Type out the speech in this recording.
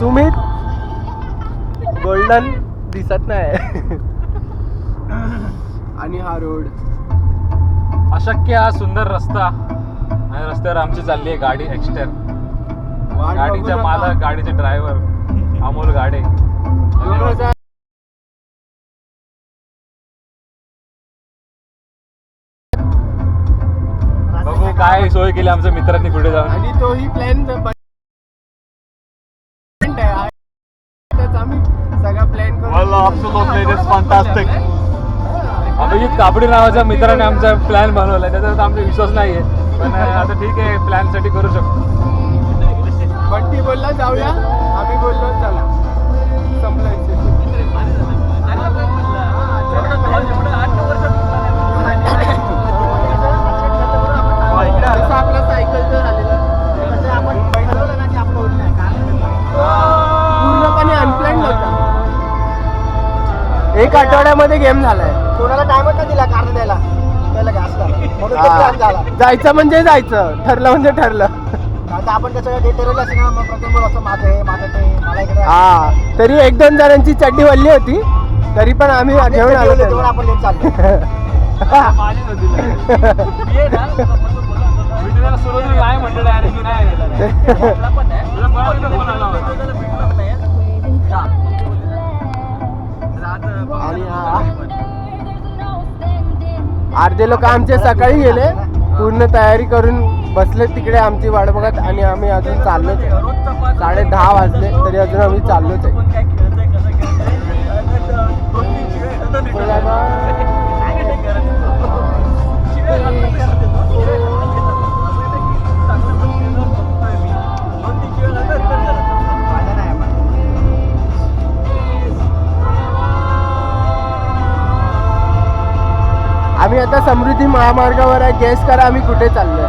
Sumit golden दिसत नाही. आणि हा रोड अशक्य हा सुंदर रस्ता आणि रस्त्यावर आमची चालली आहे गाडी एक्स्टर. गाडीचा मालक, गाडीचे ड्रायव्हर अमोल गाडे. बघू काय सोय केली आमच्या मित्रांनी पुढे जाऊन. आणि तोही प्लॅन आम्ही सगळा प्लॅन करून अभिजित कापडी नावाच्या मित्राने आमचा प्लॅन बनवलाय. त्याच्यात आमचा विश्वास नाहीये, पण आता ठीक आहे, प्लॅन साठी करू शकतो. बंटी बोलला जाऊया, आम्ही बोललो चला, संपलं. आपला सायकलचं झालेलं पूर्णपणे अनप्लॅन होता. एक आठवड्यामध्ये गेम झालाय. कोणाला टाइमच नाही दिला कार द्यायला, त्याला गॅस झाला. जायचं म्हणजे जायचं, ठरलं म्हणजे ठरलं. आता आपण त्याचं डेट ठरवलं असेल ना, मग प्रत्येक बोल असं माझं हे माझं ते मला इकडे. हा, तरी 1-2 जणांची चड्डी वल्ली होती, तरी पण आम्ही घेऊन आलो. तेव्हा आपण लेट चाललो. काय म्हणतो डायरेक्ट अर्धे लोक आमचे सकाळी गेले, पूर्ण तयारी करून बसले तिकडे आमची वाट बघत. आणि आम्ही अजून चाललोच आहे. 10:30 वाजले तरी अजून आम्ही चाललोच आहे. आम्ही आता समृद्धी महामार्गावर आहे. गेस करा आम्ही कुठे चाललोय.